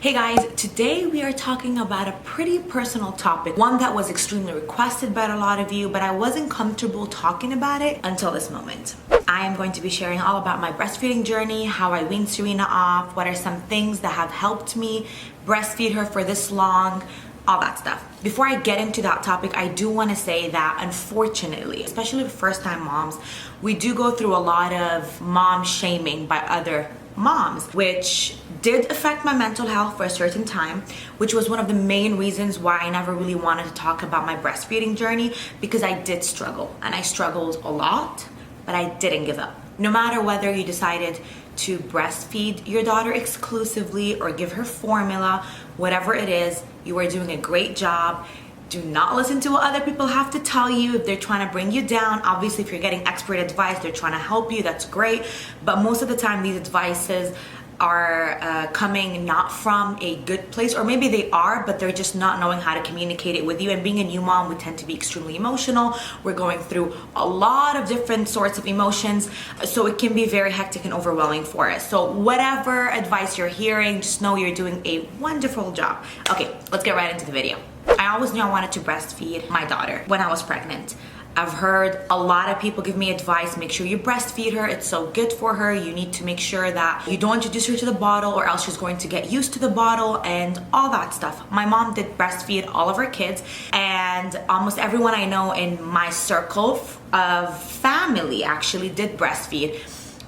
Hey guys, today we are talking about a pretty personal topic, one that was extremely requested by a lot of you, but I wasn't comfortable talking about it until this moment. I am going to be sharing all about my breastfeeding journey, how I weaned Serena off, what are some things that have helped me breastfeed her for this long, all that stuff. Before I get into that topic, I do want to say that unfortunately, especially with first-time moms, we do go through a lot of mom shaming by other moms, which did affect my mental health for a certain time, which was one of the main reasons why I never really wanted to talk about my breastfeeding journey, because I did struggle, and I struggled a lot, but I didn't give up. No matter whether you decided to breastfeed your daughter exclusively or give her formula, whatever it is, you are doing a great job. Do not listen to what other people have to tell you if they're trying to bring you down. Obviously, if you're getting expert advice, they're trying to help you, that's great. But most of the time, these advices are coming not from a good place, or maybe they are, but they're just not knowing how to communicate it with you. And being a new mom, we tend to be extremely emotional. We're going through a lot of different sorts of emotions, so it can be very hectic and overwhelming for us. So whatever advice you're hearing, just know you're doing a wonderful job. Okay, let's get right into the video. I always knew I wanted to breastfeed my daughter when I was pregnant. I've heard a lot of people give me advice, make sure you breastfeed her, it's so good for her. You need to make sure that you don't introduce her to the bottle or else she's going to get used to the bottle and all that stuff. My mom did breastfeed all of her kids, and almost everyone I know in my circle of family actually did breastfeed.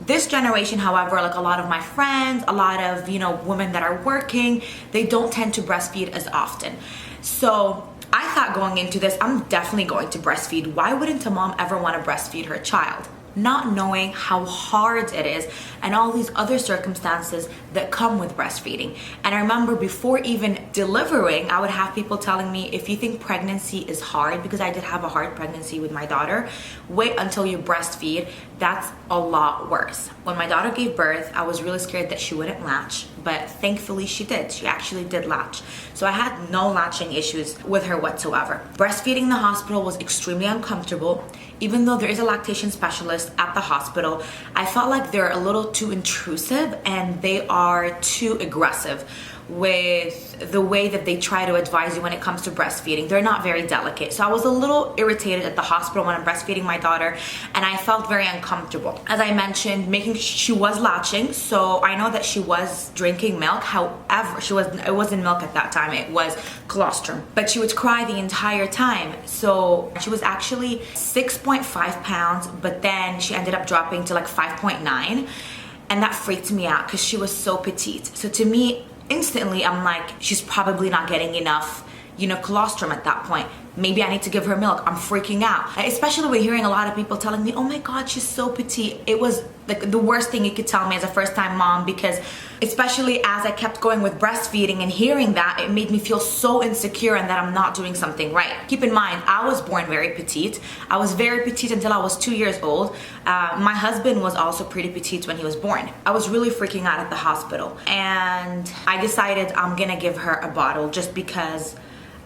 This generation, however, like a lot of my friends, a lot of, women that are working, they don't tend to breastfeed as often. So I thought going into this, I'm definitely going to breastfeed. Why wouldn't a mom ever want to breastfeed her child? Not knowing how hard it is and all these other circumstances that come with breastfeeding. And I remember before even delivering, I would have people telling me, if you think pregnancy is hard, because I did have a hard pregnancy with my daughter, wait until you breastfeed. That's a lot worse. When my daughter gave birth, I was really scared that she wouldn't latch, but thankfully she did. She actually did latch. So I had no latching issues with her whatsoever. Breastfeeding in the hospital was extremely uncomfortable. Even though there is a lactation specialist at the hospital, I felt like they're a little too intrusive and they are too aggressive with the way that they try to advise you when it comes to breastfeeding. They're not very delicate. So I was a little irritated at the hospital when I'm breastfeeding my daughter, and I felt very uncomfortable. As I mentioned, she was latching, so I know that she was drinking milk. However, it wasn't milk at that time, it was colostrum. But she would cry the entire time. So she was actually 6.5 pounds, but then she ended up dropping to like 5.9. And that freaked me out because she was so petite. So to me, instantly, I'm like, she's probably not getting enough, colostrum at that point. Maybe I need to give her milk. I'm freaking out. Especially when hearing a lot of people telling me, oh my God, she's so petite. It was like the worst thing you could tell me as a first-time mom, because especially as I kept going with breastfeeding and hearing that, it made me feel so insecure and that I'm not doing something right. Keep in mind, I was born very petite. I was very petite until I was 2 years old. My husband was also pretty petite when he was born. I was really freaking out at the hospital, and I decided I'm gonna give her a bottle just because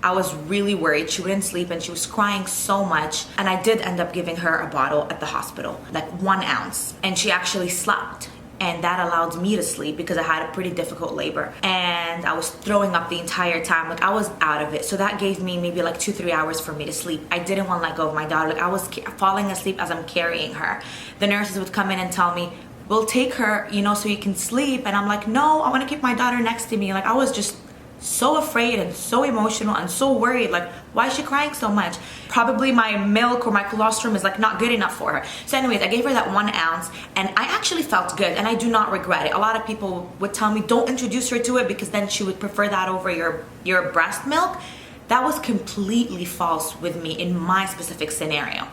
I was really worried she wouldn't sleep and she was crying so much. And I did end up giving her a bottle at the hospital, like 1 ounce, and she actually slept. And that allowed me to sleep because I had a pretty difficult labor and I was throwing up the entire time. Like, I was out of it. So that gave me maybe like 2-3 hours for me to sleep. I didn't want to let go of my daughter. Like, I was falling asleep as I'm carrying her. The nurses would come in and tell me, we'll take her, so you can sleep. And I'm like, no, I want to keep my daughter next to me. Like, I was just so afraid and so emotional and so worried. Like, why is she crying so much? Probably my milk or my colostrum is like not good enough for her. So anyways, I gave her that 1 ounce and I actually felt good and I do not regret it. A lot of people would tell me, don't introduce her to it because then she would prefer that over your breast milk. That was completely false with me in my specific scenario.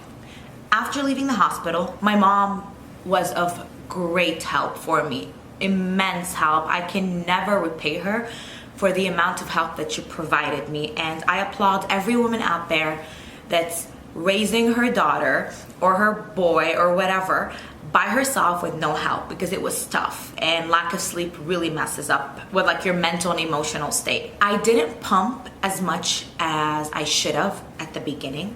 After leaving the hospital, my mom was of great help for me. Immense help. I can never repay her for the amount of help that she provided me, and I applaud every woman out there that's raising her daughter or her boy or whatever by herself with no help, because it was tough and lack of sleep really messes up with like your mental and emotional state. I didn't pump as much as I should have at the beginning,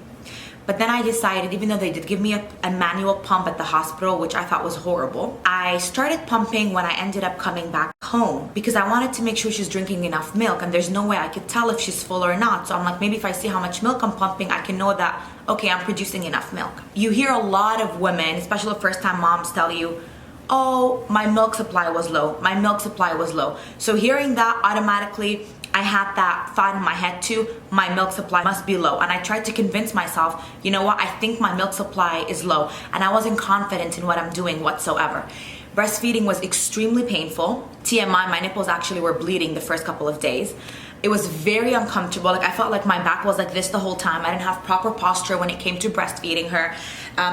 But then I decided, even though they did give me a manual pump at the hospital, which I thought was horrible, I started pumping when I ended up coming back home because I wanted to make sure she's drinking enough milk, and there's no way I could tell if she's full or not. So I'm like, maybe if I see how much milk I'm pumping, I can know that, okay, I'm producing enough milk. You hear a lot of women, especially first-time moms, tell you, oh, my milk supply was low. My milk supply was low. So hearing that, automatically, I had that thought in my head too, my milk supply must be low. And I tried to convince myself, you know what, I think my milk supply is low. And I wasn't confident in what I'm doing whatsoever. Breastfeeding was extremely painful. TMI, my nipples actually were bleeding the first couple of days. It was very uncomfortable. Like I felt like my back was like this the whole time. I didn't have proper posture when it came to breastfeeding her.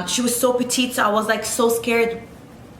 She was so petite, so I was like so scared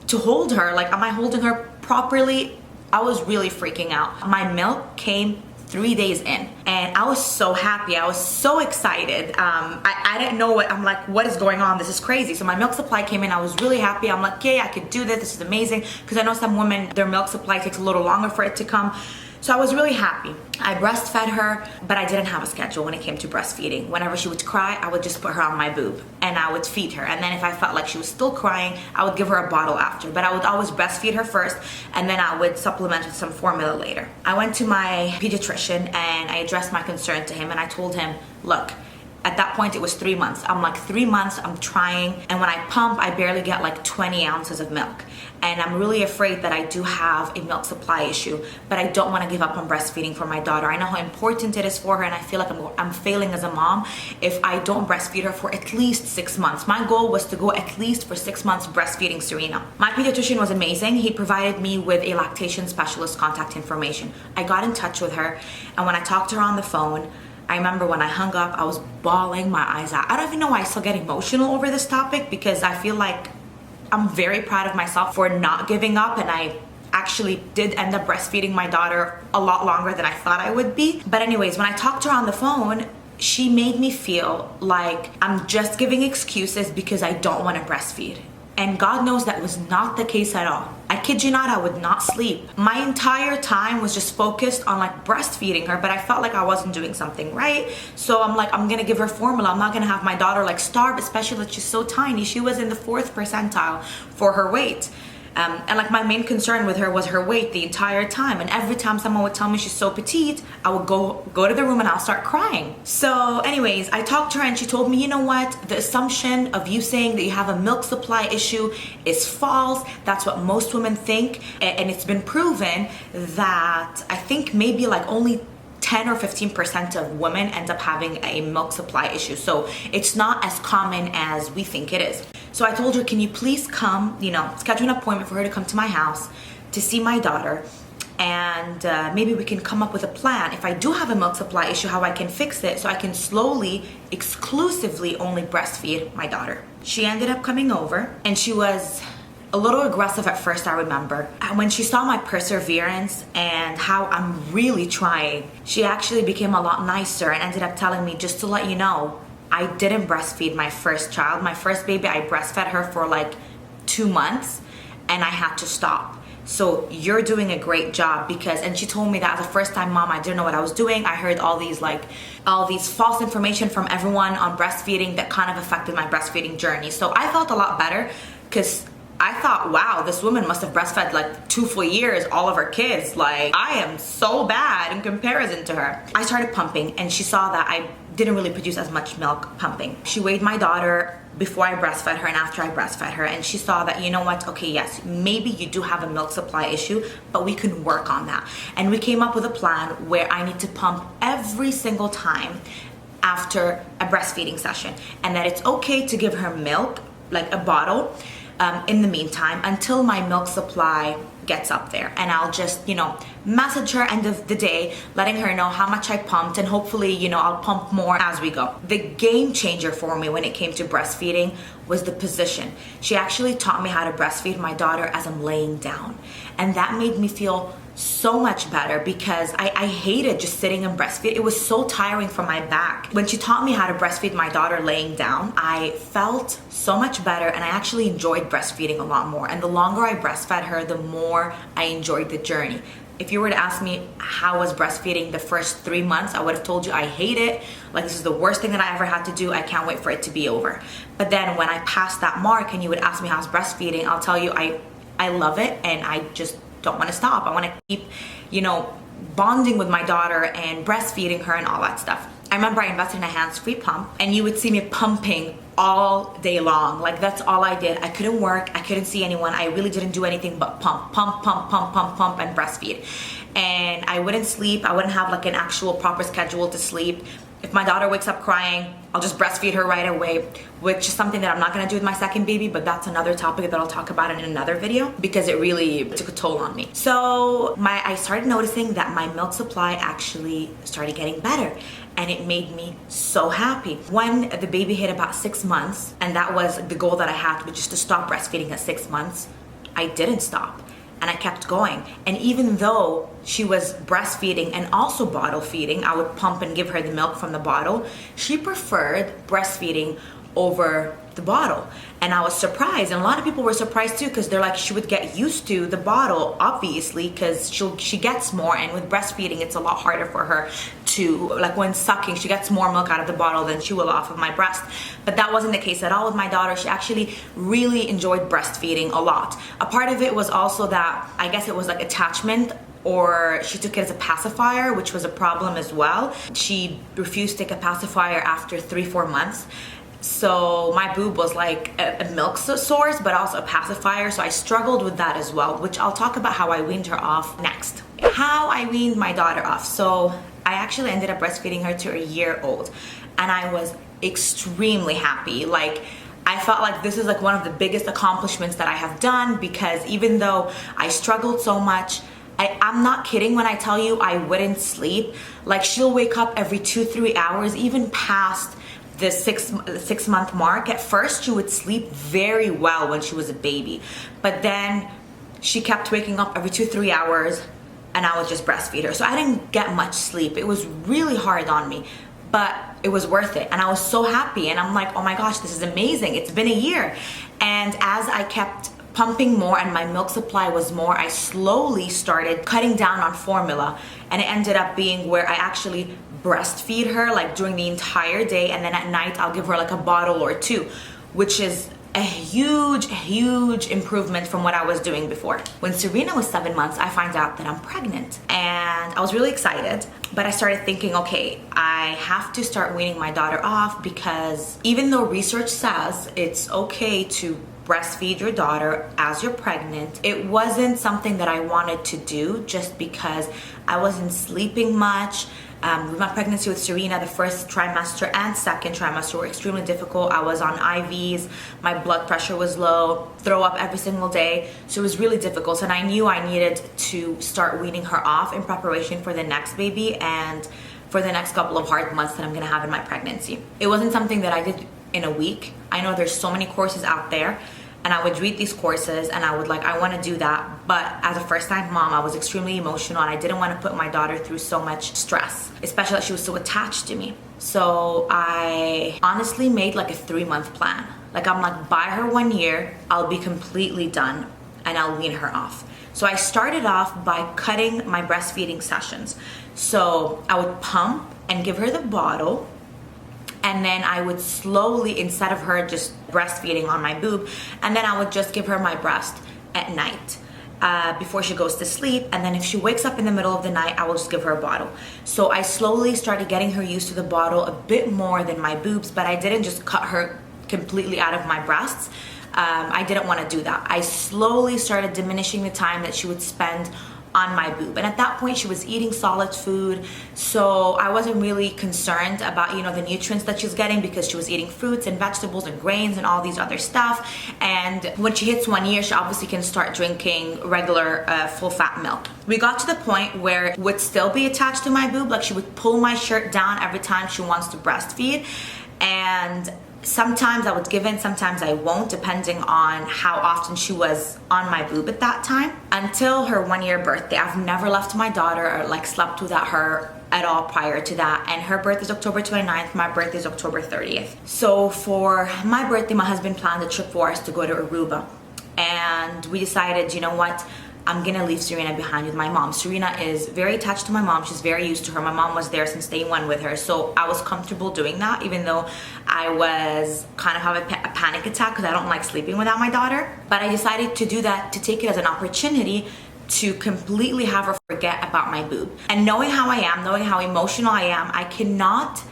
to hold her. Like, am I holding her properly? I was really freaking out. My milk came 3 days in and I was so happy. I was so excited. I didn't know what, I'm like, what is going on? This is crazy. So my milk supply came in. I was really happy. I'm like, yeah, I could do this. This is amazing. Because I know some women, their milk supply takes a little longer for it to come. So I was really happy. I breastfed her, but I didn't have a schedule when it came to breastfeeding. Whenever she would cry, I would just put her on my boob and I would feed her. And then if I felt like she was still crying, I would give her a bottle after. But I would always breastfeed her first and then I would supplement with some formula later. I went to my pediatrician and I addressed my concern to him and I told him, look, at that point it was 3 months. I'm like, 3 months, I'm trying. And when I pump, I barely get like 20 ounces of milk. And I'm really afraid that I do have a milk supply issue, but I don't want to give up on breastfeeding for my daughter. I know how important it is for her and I feel like I'm failing as a mom if I don't breastfeed her for at least 6 months. My goal was to go at least for 6 months breastfeeding Serena. My pediatrician was amazing. He provided me with a lactation specialist contact information. I got in touch with her and when I talked to her on the phone, I remember when I hung up, I was bawling my eyes out. I don't even know why I still get emotional over this topic because I feel like I'm very proud of myself for not giving up, and I actually did end up breastfeeding my daughter a lot longer than I thought I would be. But anyways, when I talked to her on the phone, she made me feel like I'm just giving excuses because I don't want to breastfeed. And God knows that was not the case at all. I kid you not, I would not sleep. My entire time was just focused on like breastfeeding her, but I felt like I wasn't doing something right. So I'm like, I'm gonna give her formula. I'm not gonna have my daughter like starve, especially that she's so tiny. She was in the 4th percentile for her weight. And like my main concern with her was her weight the entire time. And every time someone would tell me she's so petite, I would go to the room and I'll start crying. So anyways, I talked to her and she told me, you know what? The assumption of you saying that you have a milk supply issue is false. That's what most women think. And it's been proven that I think maybe like only 10 or 15% of women end up having a milk supply issue. So it's not as common as we think it is. So I told her, can you please come, schedule an appointment for her to come to my house to see my daughter, and maybe we can come up with a plan. If I do have a milk supply issue, how I can fix it so I can slowly, exclusively only breastfeed my daughter. She ended up coming over and she was a little aggressive at first, I remember. And when she saw my perseverance and how I'm really trying, she actually became a lot nicer and ended up telling me, just to let you know, I didn't breastfeed my first child. My first baby, I breastfed her for like 2 months and I had to stop. So you're doing a great job and she told me that as a first-time mom, I didn't know what I was doing. I heard all these false information from everyone on breastfeeding that kind of affected my breastfeeding journey. So I felt a lot better because I thought, wow, this woman must have breastfed like 2 full years, all of her kids. Like, I am so bad in comparison to her. I started pumping and she saw that I didn't really produce as much milk pumping. She weighed my daughter before I breastfed her and after I breastfed her, and she saw that, you know what, okay, yes, maybe you do have a milk supply issue, but we can work on that. And we came up with a plan where I need to pump every single time after a breastfeeding session, and that it's okay to give her milk, like a bottle, in the meantime until my milk supply gets up there. And I'll just, message her end of the day, letting her know how much I pumped, and hopefully, I'll pump more as we go. The game changer for me when it came to breastfeeding was the position. She actually taught me how to breastfeed my daughter as I'm laying down. And that made me feel so much better because I hated just sitting and breastfeed. It was so tiring for my back. When she taught me how to breastfeed my daughter laying down, I felt so much better and I actually enjoyed breastfeeding a lot more. And the longer I breastfed her, the more I enjoyed the journey. If you were to ask me how was breastfeeding the first 3 months, I would have told you I hate it. Like, this is the worst thing that I ever had to do. I can't wait for it to be over. But then when I passed that mark and you would ask me how's breastfeeding, I'll tell you I love it, and I just don't want to stop. I want to keep, you know, bonding with my daughter and breastfeeding her and all that stuff. I remember I invested in a hands-free pump, and you would see me pumping all day long. Like, that's all I did. I couldn't work, I couldn't see anyone, I really didn't do anything but pump, pump, pump, pump, pump, pump, and breastfeed. And I wouldn't sleep. I wouldn't have like an actual proper schedule to sleep. If my daughter wakes up crying, I'll just breastfeed her right away, which is something that I'm not gonna do with my second baby, but that's another topic that I'll talk about in another video because it really took a toll on me. So I started noticing that my milk supply actually started getting better, and it made me so happy. When the baby hit about 6 months, and that was the goal that I had, was just to stop breastfeeding at 6 months, I didn't stop. And I kept going. And even though she was breastfeeding and also bottle feeding, I would pump and give her the milk from the bottle, she preferred breastfeeding over the bottle. And I was surprised, and a lot of people were surprised too, because they're like, she would get used to the bottle, obviously, because she gets more, and with breastfeeding it's a lot harder for her to, like when sucking, she gets more milk out of the bottle than she will off of my breast. But that wasn't the case at all with my daughter. She actually really enjoyed breastfeeding a lot. A part of it was also that, I guess it was like attachment, or she took it as a pacifier, which was a problem as well. She refused to take a pacifier after 3-4 months. So my boob was like a milk source, but also a pacifier. So I struggled with that as well, which I'll talk about how I weaned her off next. How I weaned my daughter off. So I actually ended up breastfeeding her to a year old, and I was extremely happy. Like, I felt like this is like one of the biggest accomplishments that I have done, because even though I struggled so much, I'm not kidding when I tell you I wouldn't sleep. Like, she'll wake up every 2-3 hours, even past the six month mark. At first she would sleep very well when she was a baby, but then she kept waking up every 2-3 hours, and I would just breastfeed her. So I didn't get much sleep. It was really hard on me, but it was worth it, and I was so happy. And I'm like, oh my gosh, this is amazing. It's been a year. And as I kept pumping more and my milk supply was more, I slowly started cutting down on formula, and it ended up being where I actually breastfeed her like during the entire day, and then at night I'll give her like a bottle or two, which is a huge improvement from what I was doing before. When Serena was 7 months, I find out that I'm pregnant, and I was really excited, but I started thinking, okay, I have to start weaning my daughter off, because even though research says it's okay to breastfeed your daughter as you're pregnant, it wasn't something that I wanted to do just because I wasn't sleeping much. With my pregnancy with Serena, the first trimester and second trimester were extremely difficult. I was on IVs, my blood pressure was low, throw up every single day, so it was really difficult. And I knew I needed to start weaning her off in preparation for the next baby and for the next couple of hard months that I'm gonna have in my pregnancy. It wasn't something that I did in a week. I know there's so many courses out there, and I would read these courses and I would like, I want to do that. But as a first-time mom, I was extremely emotional, and I didn't want to put my daughter through so much stress, especially that she was so attached to me. So I honestly made like a 3-month plan. Like, I'm like, by her 1 year, I'll be completely done and I'll wean her off. So I started off by cutting my breastfeeding sessions. So I would pump and give her the bottle, and then I would slowly, instead of her just breastfeeding on my boob, and then I would just give her my breast at night before she goes to sleep. And then if she wakes up in the middle of the night, I will just give her a bottle. So I slowly started getting her used to the bottle a bit more than my boobs, but I didn't just cut her completely out of my breasts. I didn't want to do that. I slowly started diminishing the time that she would spend on my boob, and at that point she was eating solid food, so I wasn't really concerned about, you know, the nutrients that she's getting, because she was eating fruits and vegetables and grains and all these other stuff. And when she hits 1 year, she obviously can start drinking regular full fat milk. We got to the point where it would still be attached to my boob, like she would pull my shirt down every time she wants to breastfeed, and sometimes I would give in, sometimes I won't, depending on how often she was on my boob at that time. Until her 1 year birthday, I've never left my daughter or like slept without her at all prior to that. And her birthday is October 29th, my birthday is October 30th. So for my birthday, my husband planned a trip for us to go to Aruba. And we decided, you know what, I'm gonna leave Serena behind with my mom. Serena is very attached to my mom. She's very used to her. My mom was there since day one with her. So I was comfortable doing that, even though I was kind of having a panic attack because I don't like sleeping without my daughter. But I decided to do that, to take it as an opportunity to completely have her forget about my boob. And knowing how I am, knowing how emotional I am, I cannot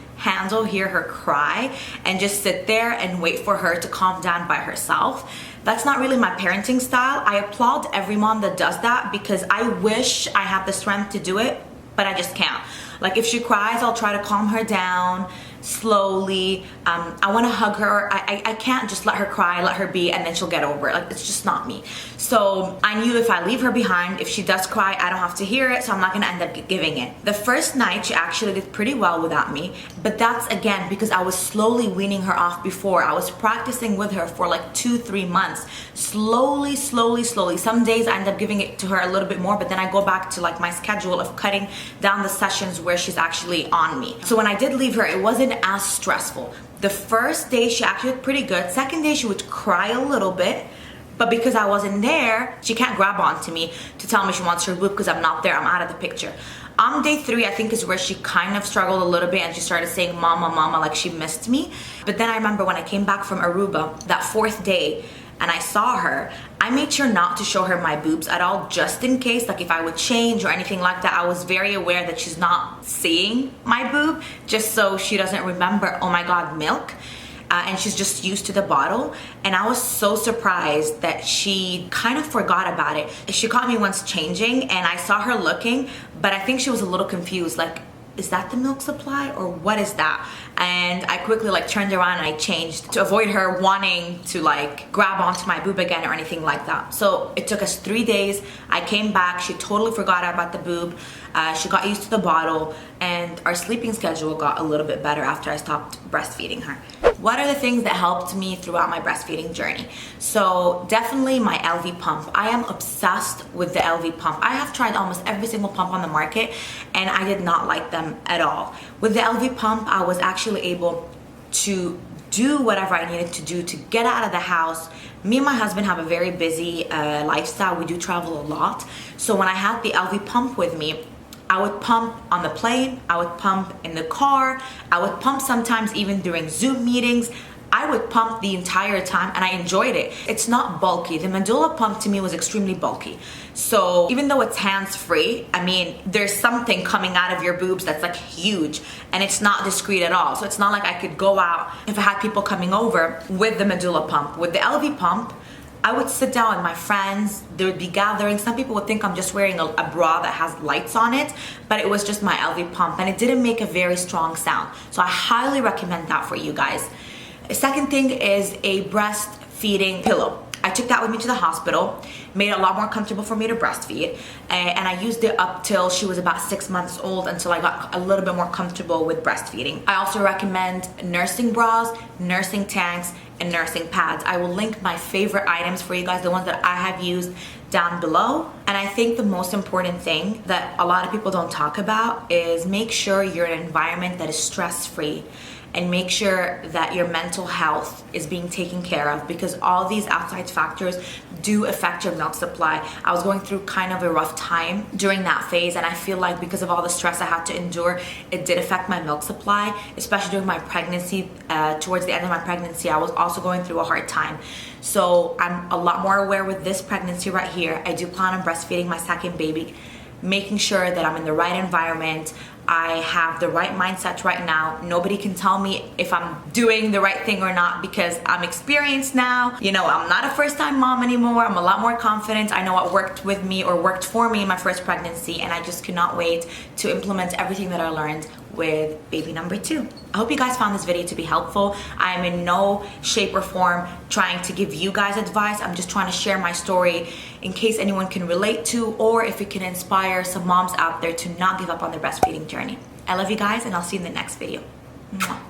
hear her cry and just sit there and wait for her to calm down by herself. That's not really my parenting style. I applaud every mom that does that because I wish I had the strength to do it, but I just can't. Like if she cries, I'll try to calm her down slowly. I want to hug her. I can't just let her cry, let her be, and then she'll get over it. Like, it's just not me. So I knew if I leave her behind, if she does cry, I don't have to hear it, so I'm not gonna end up giving it. The first night, she actually did pretty well without me, but that's again because I was slowly weaning her off before. I was practicing with her for like 2-3 months. Slowly. Some days I end up giving it to her a little bit more, but then I go back to like my schedule of cutting down the sessions where she's actually on me. So when I did leave her, it wasn't as stressful. The first day she actually did pretty good. Second day she would cry a little bit, but because I wasn't there, she can't grab onto me to tell me she wants her boob because I'm not there, I'm out of the picture. On day 3, I think is where she kind of struggled a little bit and she started saying mama, mama, like she missed me. But then I remember when I came back from Aruba, that 4th day, and I saw her, I made sure not to show her my boobs at all, just in case, like if I would change or anything like that. I was very aware that she's not seeing my boob, just so she doesn't remember, oh my God, milk. And she's just used to the bottle. And I was so surprised that she kind of forgot about it. She caught me once changing and I saw her looking, but I think she was a little confused, like, is that the milk supply or what is that? And I quickly like turned around and I changed to avoid her wanting to like grab onto my boob again or anything like that. So it took us 3 days. I came back, she totally forgot about the boob. She got used to the bottle and our sleeping schedule got a little bit better after I stopped breastfeeding her. What are the things that helped me throughout my breastfeeding journey? So definitely my LV pump. I am obsessed with the LV pump. I have tried almost every single pump on the market and I did not like them at all. With the LV pump, I was actually able to do whatever I needed to do to get out of the house. Me and my husband have a very busy lifestyle. We do travel a lot. So when I had the LV pump with me, I would pump on the plane, I would pump in the car, I would pump sometimes even during Zoom meetings. I would pump the entire time and I enjoyed it. It's not bulky. The medulla pump to me was extremely bulky. So even though it's hands-free, I mean, there's something coming out of your boobs that's like huge and it's not discreet at all. So it's not like I could go out if I had people coming over with the medulla pump. With the LV pump, I would sit down with my friends, there would be gatherings. Some people would think I'm just wearing a bra that has lights on it, but it was just my LV pump and it didn't make a very strong sound. So I highly recommend that for you guys. The second thing is a breastfeeding pillow. I took that with me to the hospital, made it a lot more comfortable for me to breastfeed, and I used it up till she was about 6 months old until I got a little bit more comfortable with breastfeeding. I also recommend nursing bras, nursing tanks, and nursing pads. I will link my favorite items for you guys, the ones that I have used, down below. And I think the most important thing that a lot of people don't talk about is make sure you're in an environment that is stress-free and make sure that your mental health is being taken care of, because all these outside factors do affect your milk supply. I was going through kind of a rough time during that phase, and I feel like because of all the stress I had to endure, it did affect my milk supply, especially during my pregnancy. Towards the end of my pregnancy, I was also going through a hard time. So I'm a lot more aware with this pregnancy right here. I do plan on breastfeeding my second baby, making sure that I'm in the right environment. I have the right mindset right now. Nobody can tell me if I'm doing the right thing or not because I'm experienced now. You know, I'm not a first-time mom anymore. I'm a lot more confident. I know what worked with me or worked for me in my first pregnancy, and I just cannot wait to implement everything that I learned with baby number 2. I hope you guys found this video to be helpful. I am in no shape or form trying to give you guys advice. I'm just trying to share my story in case anyone can relate to, or if it can inspire some moms out there to not give up on their breastfeeding journey. I love you guys, and I'll see you in the next video. Mwah.